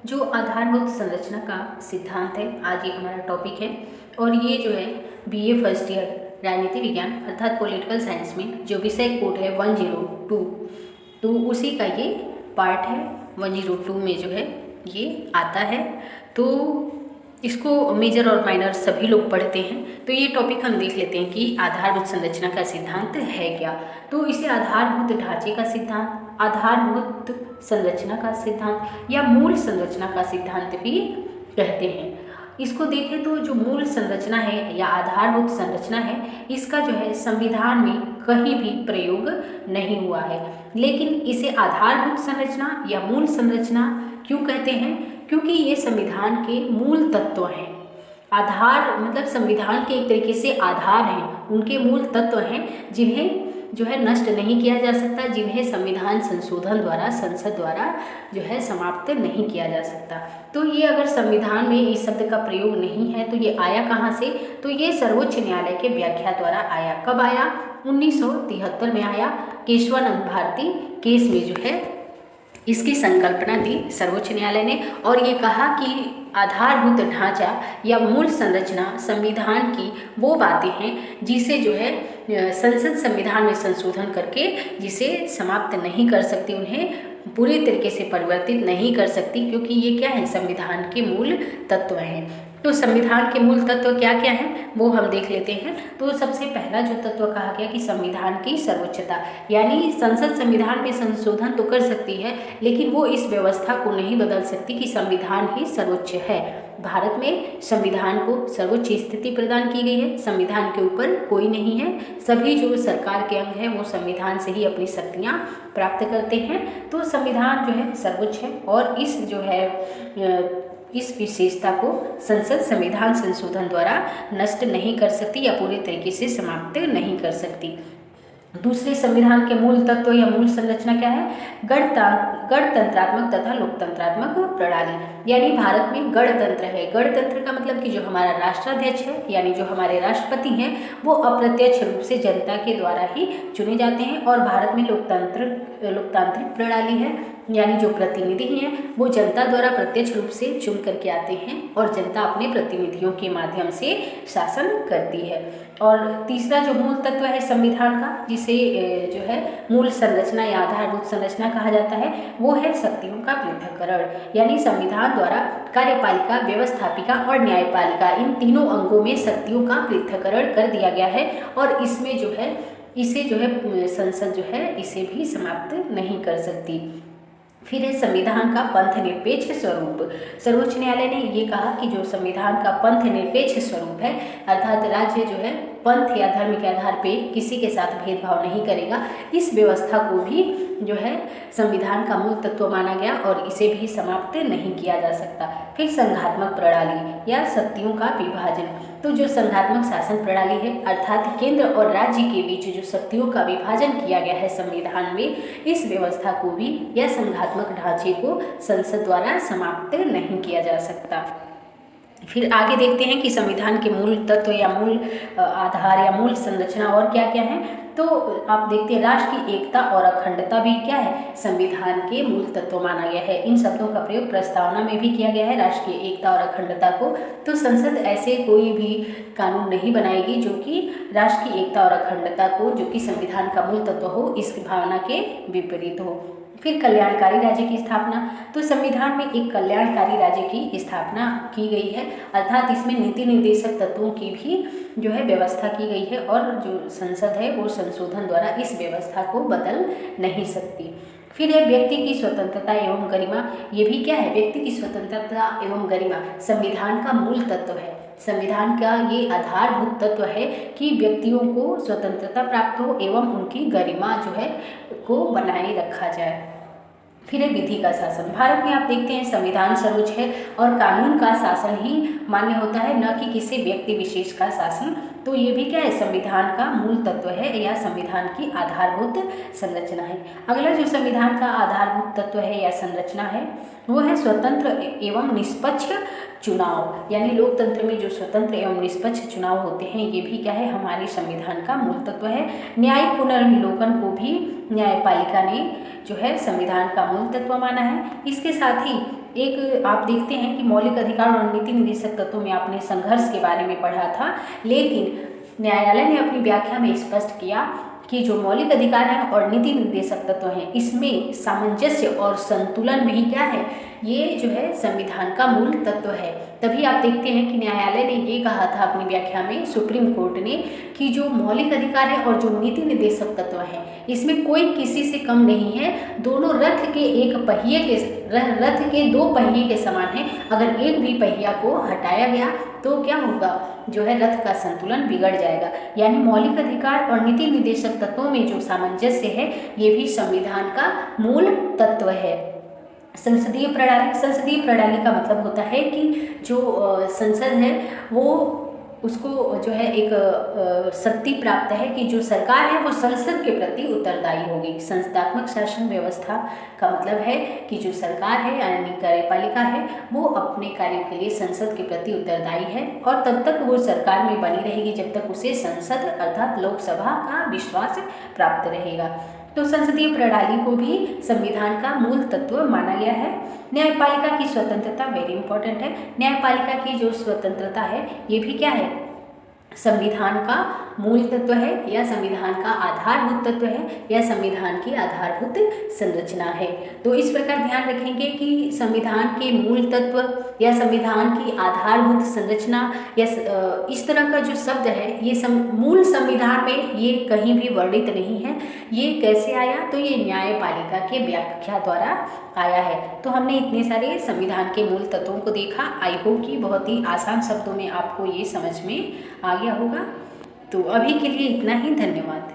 जो आधारभूत संरचना का सिद्धांत है, आज ये हमारा टॉपिक है। और ये जो है बीए फर्स्ट ईयर राजनीति विज्ञान अर्थात पॉलिटिकल साइंस में जो विषय कोड है 102, तो उसी का ये पार्ट है। 102 में जो है ये आता है, तो इसको मेजर और माइनर सभी लोग पढ़ते हैं। तो ये टॉपिक हम देख लेते हैं कि आधारभूत संरचना का सिद्धांत है क्या। तो इसे आधारभूत ढांचे का सिद्धांत, आधारभूत संरचना का सिद्धांत या मूल संरचना का सिद्धांत भी कहते हैं। इसको देखें तो जो मूल संरचना है या आधारभूत संरचना है, इसका जो है संविधान में कहीं भी प्रयोग नहीं हुआ है। लेकिन इसे आधारभूत संरचना या मूल संरचना क्यों कहते हैं? क्योंकि ये संविधान के मूल तत्व हैं। आधार मतलब संविधान के एक तरीके से आधार हैं, उनके मूल तत्व हैं जिन्हें जो है नष्ट नहीं किया जा सकता, जिन्हें संविधान संशोधन द्वारा संसद द्वारा जो है समाप्त नहीं किया जा सकता। तो ये अगर संविधान में इस शब्द का प्रयोग नहीं है तो ये आया कहाँ से? तो ये सर्वोच्च न्यायालय के व्याख्या द्वारा आया। कब आया? 1973 में आया। केशवानंद भारती केस में जो है इसकी संकल्पना दी सर्वोच्च न्यायालय ने, और ये कहा कि आधारभूत ढांचा या मूल संरचना संविधान की वो बातें हैं जिसे जो है संसद संविधान में संशोधन करके जिसे समाप्त नहीं कर सकती, उन्हें पूरी तरीके से परिवर्तित नहीं कर सकती, क्योंकि ये क्या है? संविधान के मूल तत्व हैं। तो संविधान के मूल तत्व क्या क्या हैं वो हम देख लेते हैं। तो सबसे पहला जो तत्व कहा गया कि संविधान की सर्वोच्चता, यानी संसद संविधान में संशोधन तो कर सकती है लेकिन वो इस व्यवस्था को नहीं बदल सकती कि संविधान ही सर्वोच्च है। भारत में संविधान को सर्वोच्च स्थिति प्रदान की गई है। संविधान के ऊपर कोई नहीं है। सभी जो सरकार के अंग हैं वो संविधान से ही अपनी शक्तियाँ प्राप्त करते हैं। तो संविधान जो है सर्वोच्च है और इस जो है इस विशेषता को संसद संविधान संशोधन द्वारा नष्ट नहीं कर सकती या पूरे तरीके से समाप्त नहीं कर सकती। दूसरे संविधान के मूल तत्व या मूल संरचना क्या है? गणतंत्रात्मक तथा लोकतंत्रात्मक प्रणाली, यानी भारत में गणतंत्र है। गणतंत्र का मतलब कि जो हमारा राष्ट्राध्यक्ष है यानी जो हमारे राष्ट्रपति हैं वो अप्रत्यक्ष रूप से जनता के द्वारा ही चुने जाते हैं, और भारत में लोकतांत्रिक प्रणाली है, यानी जो प्रतिनिधि हैं वो जनता द्वारा प्रत्यक्ष रूप से चुन करके आते हैं और जनता अपने प्रतिनिधियों के माध्यम से शासन करती है। और तीसरा जो मूल तत्व है संविधान का, जिसे जो है मूल संरचना या आधारभूत संरचना कहा जाता है, वो है शक्तियों का पृथक्करण, यानी संविधान द्वारा कार्यपालिका, व्यवस्थापिका और न्यायपालिका इन तीनों अंगों में शक्तियों का पृथक्करण कर दिया गया है, और इसमें जो है इसे जो है संसद जो है इसे भी समाप्त नहीं कर सकती। फिर है संविधान का पंथ निरपेक्ष स्वरूप। सर्वोच्च न्यायालय ने ये कहा कि जो संविधान का पंथ निरपेक्ष स्वरूप है, अर्थात राज्य जो है पंथ या धर्म के आधार पे किसी के साथ भेदभाव नहीं करेगा, इस व्यवस्था को भी जो है संविधान का मूल तत्व माना गया और इसे भी समाप्त नहीं किया जा सकता। फिर संघात्मक प्रणाली या शक्तियों का विभाजन। तो जो संघात्मक शासन प्रणाली है, अर्थात केंद्र और राज्य के बीच जो शक्तियों का विभाजन किया गया है संविधान में, इस व्यवस्था को भी या संघात्मक ढांचे को संसद द्वारा समाप्त नहीं किया जा सकता। फिर आगे देखते हैं कि संविधान के मूल तत्व या मूल आधार या मूल संरचना और क्या क्या है। तो आप देखते हैं राष्ट्र की एकता और अखंडता भी क्या है? संविधान के मूल तत्व माना गया है। इन शब्दों का प्रयोग प्रस्तावना में भी किया गया है, राष्ट्र की एकता और अखंडता को। तो संसद ऐसे कोई भी कानून नहीं बनाएगी जो कि राष्ट्र की एकता और अखंडता को, जो कि संविधान का मूल तत्व हो, इस भावना के विपरीत हो। फिर कल्याणकारी राज्य की स्थापना। तो संविधान में एक कल्याणकारी राज्य की स्थापना की गई है, अर्थात इसमें नीति निर्देशक तत्वों की भी जो है व्यवस्था की गई है, और जो संसद है वो संशोधन द्वारा इस व्यवस्था को बदल नहीं सकती। फिर है व्यक्ति की स्वतंत्रता एवं गरिमा। ये भी क्या है? व्यक्ति की स्वतंत्रता एवं गरिमा संविधान का मूल तत्व है। संविधान का ये आधारभूत तत्व है कि व्यक्तियों को स्वतंत्रता प्राप्त हो एवं उनकी गरिमा जो है को बनाए रखा जाए। फिर है विधि का शासन। भारत में आप देखते हैं संविधान सर्वोच्च है और कानून का शासन ही मान्य होता है, न कि किसी व्यक्ति विशेष का शासन। तो ये भी क्या है? संविधान का मूल तत्व है या संविधान की आधारभूत संरचना है। अगला जो संविधान का आधारभूत तत्व है या संरचना है वो है स्वतंत्र एवं निष्पक्ष चुनाव, यानी लोकतंत्र में जो स्वतंत्र एवं निष्पक्ष चुनाव होते हैं ये भी क्या है? हमारे संविधान का मूल तत्व है। न्यायिक पुनर्विलोकन को भी न्यायपालिका ने जो है संविधान का मूल तत्व माना है। इसके साथ ही एक आप देखते हैं कि मौलिक अधिकार और नीति निर्देशक तत्वों में आपने संघर्ष के बारे में पढ़ा था, लेकिन न्यायालय ने अपनी व्याख्या में स्पष्ट किया कि जो मौलिक अधिकार हैं और नीति निर्देशक तत्व हैं, इसमें सामंजस्य और संतुलन भी क्या है, ये जो है संविधान का मूल तत्व है। तभी आप देखते हैं कि न्यायालय ने ये कहा था अपनी व्याख्या में, सुप्रीम कोर्ट ने, कि जो मौलिक अधिकार है और जो नीति निर्देशक तत्व हैं, इसमें कोई किसी से कम नहीं है। दोनों रथ के दो पहिए के समान है। अगर एक भी पहिया को हटाया गया तो क्या होगा, जो है रथ का संतुलन बिगड़ जाएगा। यानी मौलिक अधिकार और नीति निर्देशक तत्वों में जो सामंजस्य है, ये भी संविधान का मूल तत्व है। संसदीय प्रणाली का मतलब होता है कि जो संसद है वो उसको जो है एक शक्ति प्राप्त है कि जो सरकार है वो संसद के प्रति उत्तरदायी होगी। संस्थात्मक शासन व्यवस्था का मतलब है कि जो सरकार है यानी कार्यपालिका है वो अपने कार्यों के लिए संसद के प्रति उत्तरदायी है और तब तक वो सरकार में बनी रहेगी जब तक उसे संसद अर्थात लोकसभा का विश्वास प्राप्त रहेगा। तो संसदीय प्रणाली को भी संविधान का मूल तत्व माना गया है। न्यायपालिका की स्वतंत्रता वेरी इंपॉर्टेंट है। न्यायपालिका की जो स्वतंत्रता है ये भी क्या है, संविधान का मूल तत्व है या संविधान का आधारभूत तत्व है या संविधान की आधारभूत संरचना है। तो इस प्रकार ध्यान रखेंगे कि संविधान के मूल तत्व या संविधान की आधारभूत संरचना या इस तरह का जो शब्द है ये मूल संविधान में ये कहीं भी वर्णित नहीं है। ये कैसे आया, तो ये न्यायपालिका के व्याख्या द्वारा आया है। तो हमने इतने सारे संविधान के मूल तत्वों को देखा। आई होप कि बहुत ही आसान शब्दों में आपको ये समझ में आ गया होगा। तो अभी के लिए इतना ही, धन्यवाद।